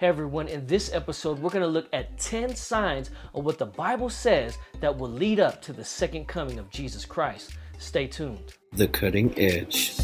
Hey everyone, in this episode, we're going to look at 10 signs of what the Bible says that will lead up to the second coming of Jesus Christ. Stay tuned. The Cutting Edge.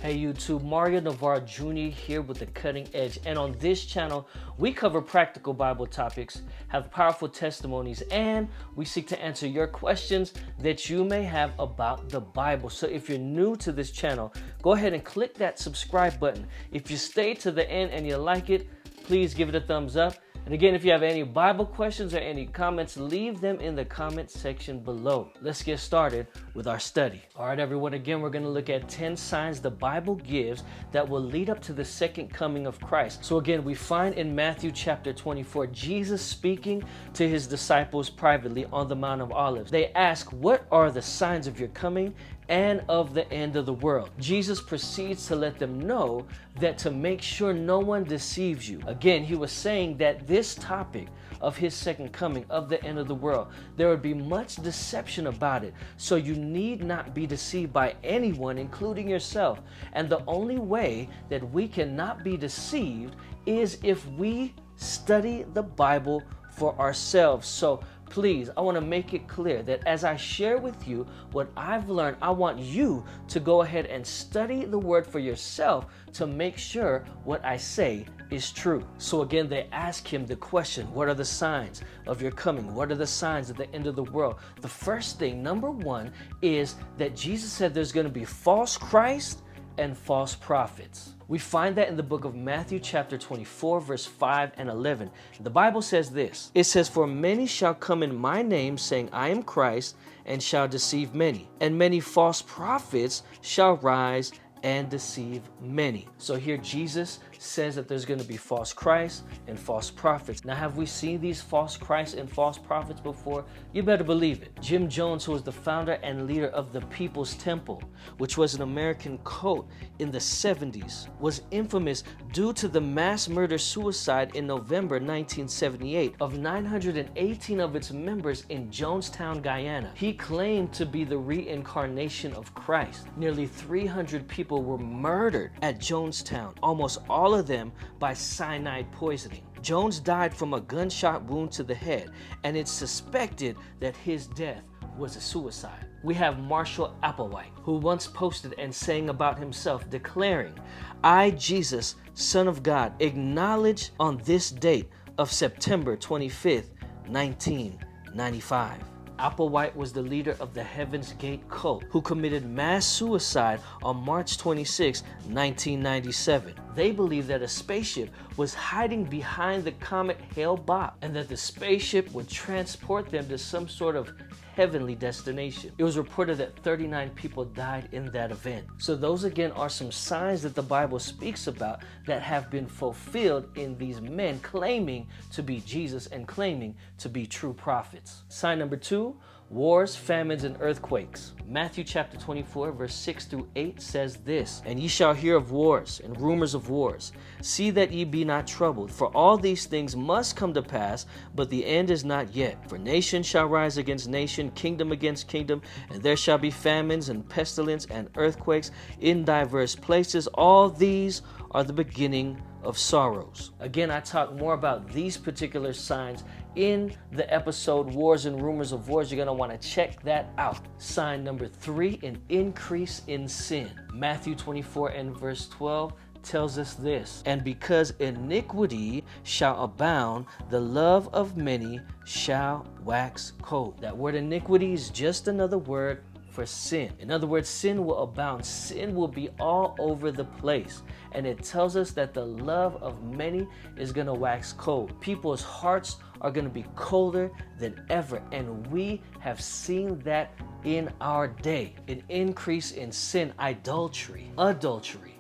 Hey YouTube, Mario Navarre Jr. here with The Cutting Edge, and on this channel, we cover practical Bible topics, have powerful testimonies, and we seek to answer your questions that you may have about the Bible. So if you're new to this channel, go ahead and click that subscribe button. If you stay to the end and you like it, please give it a thumbs up. And again, if you have any Bible questions or any comments, leave them in the comment section below. Let's get started with our study. All right, everyone, again, we're going to look at 10 signs the Bible gives that will lead up to the second coming of Christ. So again, we find in Matthew chapter 24, Jesus speaking to his disciples privately on the Mount of Olives. They ask, "What are the signs of your coming and of the end of the world?" Jesus proceeds to let them know that to make sure no one deceives you. Again, he was saying that this topic of his second coming, of the end of the world, there would be much deception about it. So you need not be deceived by anyone, including yourself. And the only way that we cannot be deceived is if we study the Bible for ourselves. So please, I want to make it clear that as I share with you what I've learned, I want you to go ahead and study the word for yourself to make sure what I say is true. So again, they ask him the question, what are the signs of your coming? What are the signs of the end of the world? The first thing, number one, is that Jesus said there's going to be false Christ and false prophets. We find that in the book of Matthew chapter 24, verse 5 and 11. The Bible says this. It says, "For many shall come in my name, saying, I am Christ, and shall deceive many. And many false prophets shall rise and deceive many." So here Jesus says that there's going to be false Christ and false prophets. Now, have we seen these false Christ and false prophets before? You better believe it. Jim Jones, who was the founder and leader of the People's Temple, which was an American cult in the 70s, was infamous due to the mass murder suicide in November 1978 of 918 of its members in Jonestown, Guyana. He claimed to be the reincarnation of Christ. Nearly 300 people were murdered at Jonestown, almost all of them by cyanide poisoning. Jones died from a gunshot wound to the head, and it's suspected that his death was a suicide. We have Marshall Applewhite, who once posted and sang about himself, declaring, "I, Jesus, Son of God, acknowledge on this date of September 25th, 1995. Applewhite was the leader of the Heaven's Gate cult who committed mass suicide on March 26, 1997. They believed that a spaceship was hiding behind the comet Hale-Bopp and that the spaceship would transport them to some sort of heavenly destination. It was reported that 39 people died in that event. So those again are some signs that the Bible speaks about that have been fulfilled in these men claiming to be Jesus and claiming to be true prophets. Sign number two, wars, famines, and earthquakes. Matthew chapter 24, verse 6 through 8 says this, "And ye shall hear of wars and rumors of wars. See that ye be not troubled, for all these things must come to pass, but the end is not yet. For nation shall rise against nation, kingdom against kingdom, and there shall be famines and pestilence and earthquakes in diverse places. All these are the beginning of sorrows." Again, I talk more about these particular signs in the episode Wars and Rumors of Wars. You're going to want to check that out. Sign number three, an increase in sin. Matthew 24 and verse 12 tells us this, "And because iniquity shall abound, the love of many shall wax cold." That word iniquity is just another word for sin. In other words, sin will abound. Sin will be all over the place. And it tells us that the love of many is going to wax cold. People's hearts are going to be colder than ever. And we have seen that in our day. An increase in sin, adultery,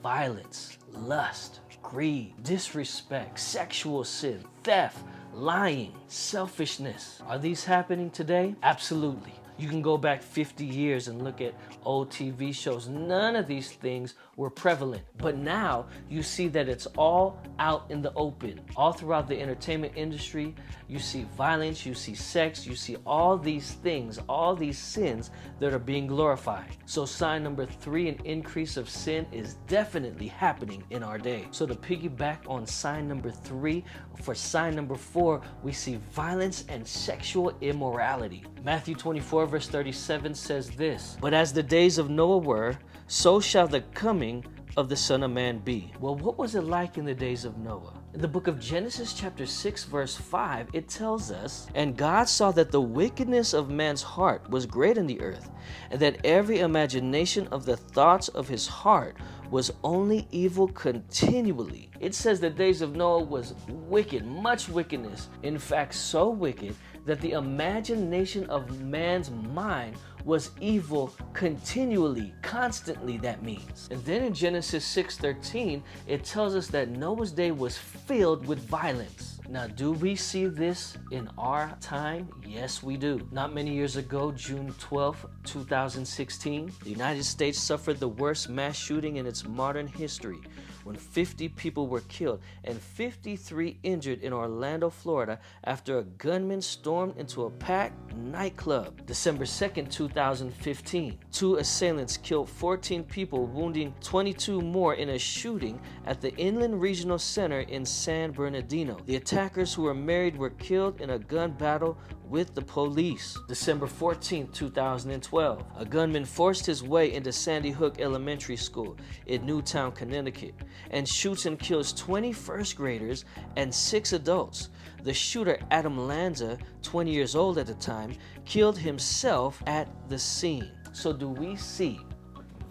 violence, lust, greed, disrespect, sexual sin, theft, lying, selfishness. Are these happening today? Absolutely. You can go back 50 years and look at old TV shows. None of these things were prevalent. But now you see that it's all out in the open. All throughout the entertainment industry, you see violence, you see sex, you see all these things, all these sins that are being glorified. So sign number 3, an increase of sin is definitely happening in our day. So to piggyback on sign number 3, for sign number 4, we see violence and sexual immorality. Matthew 24 verse 37 says this, "But as the days of Noah were, so shall the coming of the Son of Man be." Well, what was it like in the days of Noah? In the book of Genesis chapter 6 verse 5, it tells us, "And God saw that the wickedness of man's heart was great in the earth, and that every imagination of the thoughts of his heart was only evil continually." It says the days of Noah was wicked, much wickedness. In fact, so wicked that the imagination of man's mind was evil continually, constantly, that means. And then in Genesis 6:13, it tells us that Noah's day was filled with violence. Now, do we see this in our time? Yes, we do. Not many years ago, June 12, 2016, the United States suffered the worst mass shooting in its modern history, when 50 people were killed and 53 injured in Orlando, Florida, after a gunman stormed into a packed nightclub. December 2nd, 2015, 2 assailants killed 14 people, wounding 22 more in a shooting at the Inland Regional Center in San Bernardino. The attackers, who were married, were killed in a gun battle with the police. December 14, 2012, a gunman forced his way into Sandy Hook Elementary School in Newtown, Connecticut, and shoots and kills 20 first graders and 6 adults. The shooter, Adam Lanza, 20 years old at the time, killed himself at the scene. So do we see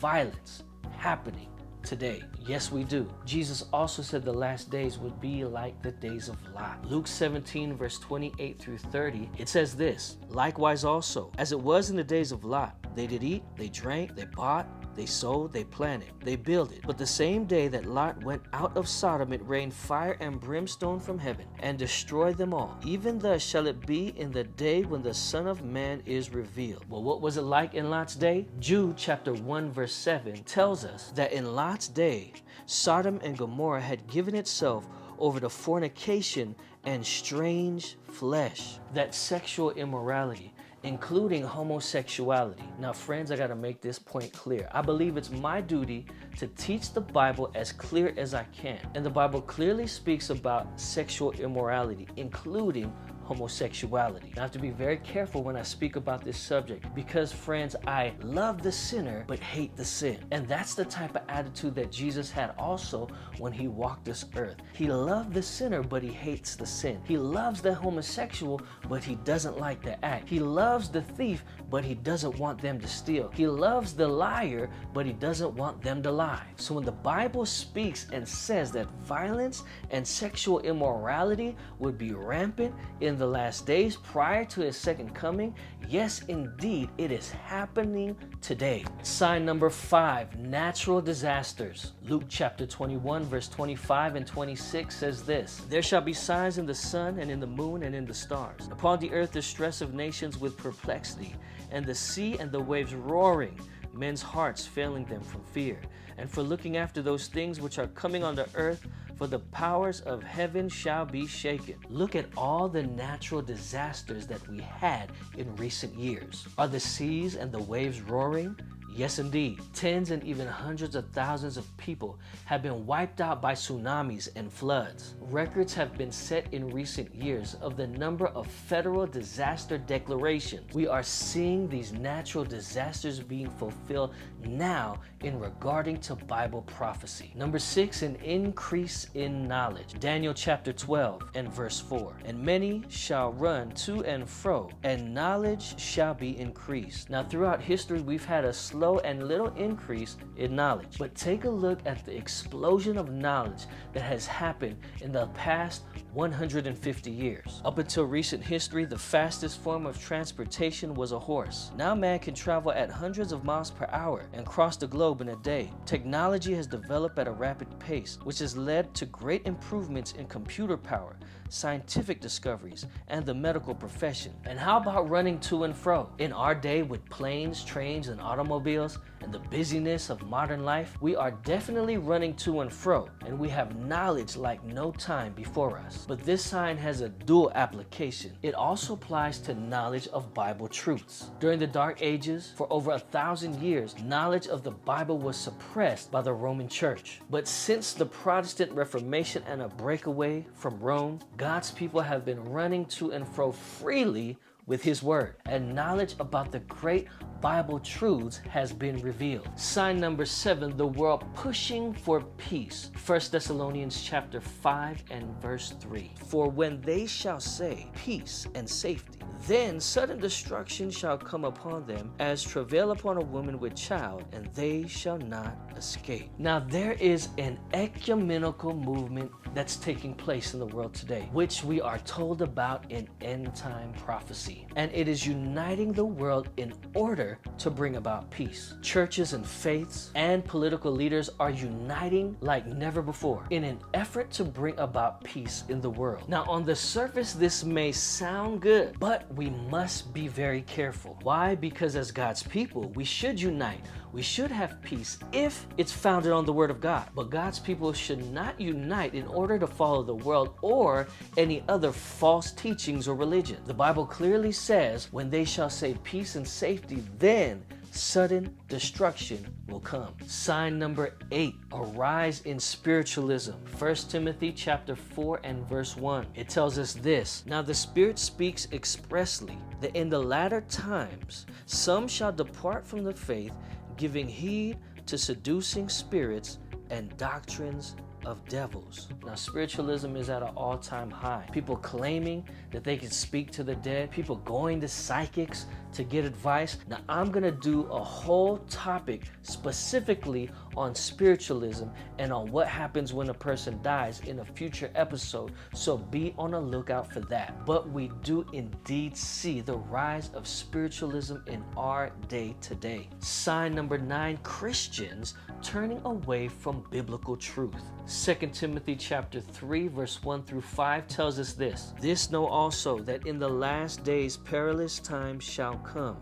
violence happening today? Yes, we do. Jesus also said the last days would be like the days of Lot. Luke 17 verse 28 through 30, it says this, "Likewise also, as it was in the days of Lot, they did eat, they drank, they bought, they sowed, they planted, they builded. But the same day that Lot went out of Sodom, it rained fire and brimstone from heaven, and destroyed them all. Even thus shall it be in the day when the Son of Man is revealed." Well, what was it like in Lot's day? Jude chapter 1 verse 7 tells us that in Lot's day, Sodom and Gomorrah had given itself over to fornication and strange flesh. That sexual immorality, including homosexuality. Now, friends, I gotta make this point clear. I believe it's my duty to teach the Bible as clear as I can. And the Bible clearly speaks about sexual immorality, including homosexuality. I have to be very careful when I speak about this subject because, friends, I love the sinner but hate the sin. And that's the type of attitude that Jesus had also when he walked this earth. He loved the sinner but he hates the sin. He loves the homosexual but he doesn't like the act. He loves the thief but he doesn't want them to steal. He loves the liar but he doesn't want them to lie. So when the Bible speaks and says that violence and sexual immorality would be rampant in the last days prior to his second coming, yes, indeed, it is happening today. Sign number 5, natural disasters. Luke chapter 21, verse 25 and 26 says this, "There shall be signs in the sun and in the moon and in the stars. Upon the earth the stress of nations with perplexity, and the sea and the waves roaring, men's hearts failing them from fear, and for looking after those things which are coming on the earth, for the powers of heaven shall be shaken." Look at all the natural disasters that we had in recent years. Are the seas and the waves roaring? Yes, indeed. Tens and even hundreds of thousands of people have been wiped out by tsunamis and floods. Records have been set in recent years of the number of federal disaster declarations. We are seeing these natural disasters being fulfilled now in regarding to Bible prophecy. Number 6, an increase in knowledge. Daniel chapter 12 and verse 4. "And many shall run to and fro, and knowledge shall be increased." Now, throughout history, we've had a slow and little increase in knowledge. But take a look at the explosion of knowledge that has happened in the past 150 years. Up until recent history, the fastest form of transportation was a horse. Now man can travel at hundreds of miles per hour and cross the globe in a day. Technology has developed at a rapid pace, which has led to great improvements in computer power, scientific discoveries, and the medical profession. And how about running to and fro? In our day, with planes, trains, and automobiles, wheels and the busyness of modern life, we are definitely running to and fro, and we have knowledge like no time before us. But this sign has a dual application. It also applies to knowledge of Bible truths. During the Dark Ages, for over 1,000 years, knowledge of the Bible was suppressed by the Roman Church. But since the Protestant Reformation and a breakaway from Rome, God's people have been running to and fro freely with His Word, and knowledge about the great Bible truths has been revealed. Sign number 7, the world pushing for peace. 1 Thessalonians chapter 5 and verse 3. For when they shall say peace and safety, then sudden destruction shall come upon them as travail upon a woman with child, and they shall not escape. Now there is an ecumenical movement that's taking place in the world today, which we are told about in end time prophecy. And it is uniting the world in order to bring about peace. Churches and faiths and political leaders are uniting like never before in an effort to bring about peace in the world. Now on the surface, this may sound good, but we must be very careful. Why? Because as God's people, we should unite. We should have peace if it's founded on the Word of God. But God's people should not unite in order to follow the world or any other false teachings or religion. The Bible clearly says, when they shall say peace and safety, then sudden destruction will come. Sign number 8, a rise in spiritualism. 1 Timothy chapter 4 and verse 1. It tells us this: Now the Spirit speaks expressly that in the latter times some shall depart from the faith, giving heed to seducing spirits and doctrines of devils. Now spiritualism is at an all-time high. People claiming that they can speak to the dead, people going to psychics to get advice. Now I'm gonna do a whole topic specifically on spiritualism and on what happens when a person dies in a future episode, so be on the lookout for that. But we do indeed see the rise of spiritualism in our day today. Sign number 9, Christians turning away from biblical truth. 2 Timothy chapter 3 verse 1 through 5 tells us this: This know also, that in the last days perilous times shall come.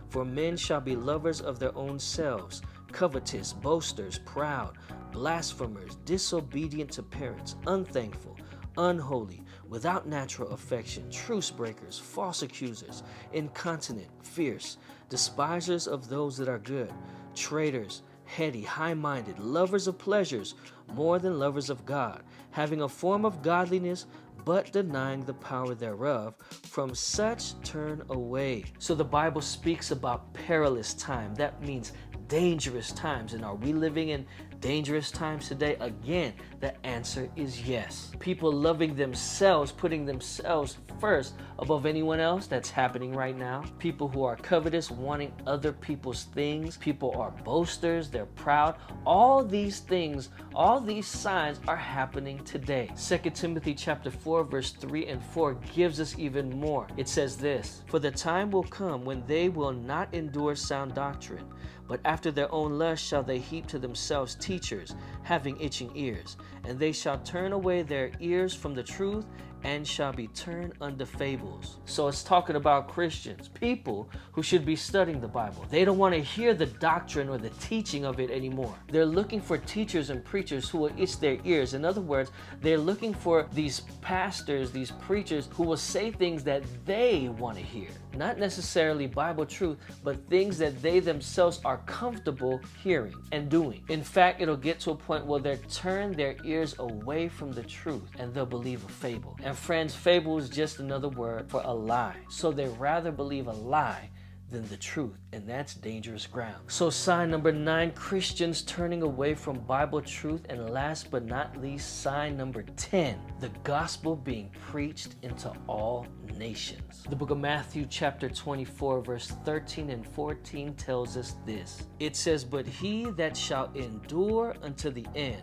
For men shall be lovers of their own selves, covetous, boasters, proud, blasphemers, disobedient to parents, unthankful, unholy, without natural affection, truce breakers, false accusers, incontinent, fierce, despisers of those that are good, traitors, heady, high-minded, lovers of pleasures more than lovers of God, having a form of godliness, but denying the power thereof. From such turn away. So the Bible speaks about perilous time. That means dangerous times. And are we living in dangerous times today? Again, the answer is yes. People loving themselves, putting themselves first above anyone else. That's happening right now. People who are covetous, wanting other people's things. People are boasters, they're proud. All these things, all these signs are happening today. 2 Timothy chapter 4 verse 3 and 4 gives us even more. It says this: For the time will come when they will not endure sound doctrine, but after their own lust shall they heap to themselves teachers, having itching ears. And they shall turn away their ears from the truth, and shall be turned unto fables. So it's talking about Christians, people who should be studying the Bible. They don't want to hear the doctrine or the teaching of it anymore. They're looking for teachers and preachers who will itch their ears. In other words, they're looking for these pastors, these preachers who will say things that they want to hear. Not necessarily Bible truth, but things that they themselves are comfortable hearing and doing. In fact, it'll get to a point where they'll turn their ears away from the truth and they'll believe a fable. And friends, fable is just another word for a lie. So they rather believe a lie than the truth, and that's dangerous ground. So sign number 9, Christians turning away from Bible truth. And last but not least, sign number 10, the gospel being preached into all nations. The book of Matthew chapter 24 verse 13 and 14 tells us this. It says, But he that shall endure unto the end,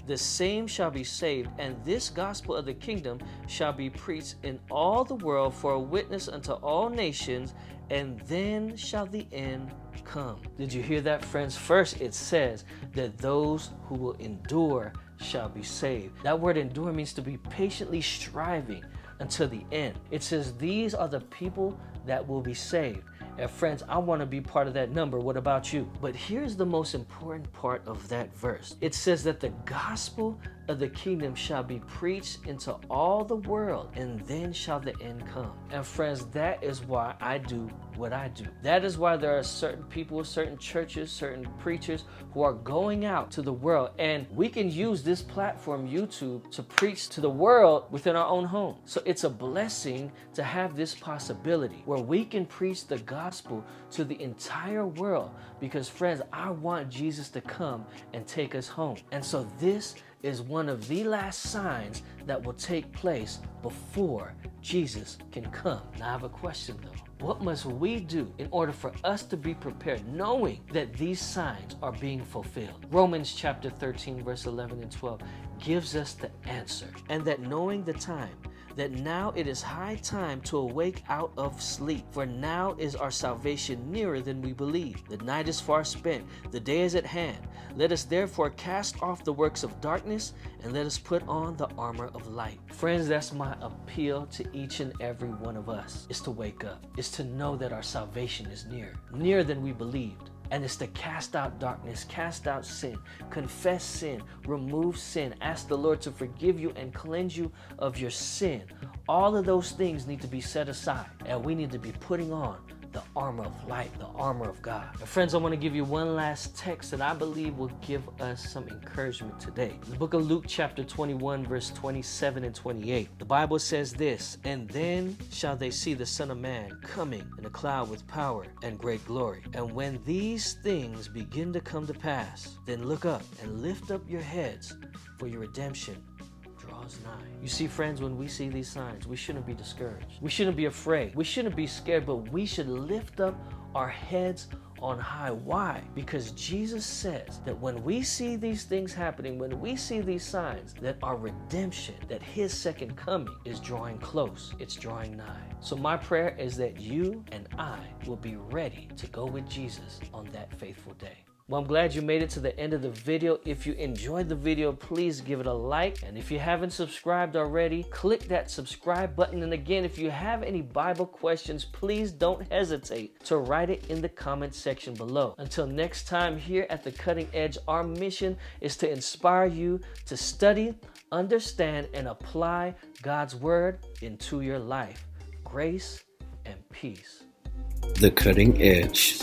the same shall be saved, and this gospel of the kingdom shall be preached in all the world for a witness unto all nations, and then shall the end come. Did you hear that, friends? First, it says that those who will endure shall be saved. That word endure means to be patiently striving until the end. It says these are the people that will be saved. And friends, I want to be part of that number. What about you? But here's the most important part of that verse. It says that the gospel of the kingdom shall be preached into all the world, and then shall the end come. And friends, that is why I do what I do. That is why there are certain people, certain churches, certain preachers who are going out to the world, and we can use this platform, YouTube, to preach to the world within our own home. So it's a blessing to have this possibility where we can preach the gospel to the entire world, because friends, I want Jesus to come and take us home. And so this is one of the last signs that will take place before Jesus can come. Now I have a question though. What must we do in order for us to be prepared, knowing that these signs are being fulfilled? Romans chapter 13, verse 11 and 12 gives us the answer. And that knowing the time, that now it is high time to awake out of sleep. For now is our salvation nearer than we believe. The night is far spent, the day is at hand. Let us therefore cast off the works of darkness, and let us put on the armor of light. Friends, that's my appeal to each and every one of us, is to wake up, is to know that our salvation is nearer than we believed. And it's to cast out darkness, cast out sin, confess sin, remove sin, ask the Lord to forgive you and cleanse you of your sin. All of those things need to be set aside, and we need to be putting on the armor of light, the armor of God. And friends, I want to give you one last text that I believe will give us some encouragement today. The book of Luke chapter 21, verse 27 and 28. The Bible says this, and then shall they see the Son of Man coming in a cloud with power and great glory. And when these things begin to come to pass, then look up and lift up your heads, for your redemption draws nigh. You see, friends, when we see these signs, we shouldn't be discouraged. We shouldn't be afraid. We shouldn't be scared, but we should lift up our heads on high. Why? Because Jesus says that when we see these things happening, when we see these signs, that our redemption, that his second coming is drawing close. It's drawing nigh. So my prayer is that you and I will be ready to go with Jesus on that faithful day. Well, I'm glad you made it to the end of the video. If you enjoyed the video, please give it a like. And if you haven't subscribed already, click that subscribe button. And again, if you have any Bible questions, please don't hesitate to write it in the comment section below. Until next time, here at The Cutting Edge, our mission is to inspire you to study, understand, and apply God's word into your life. Grace and peace. The Cutting Edge.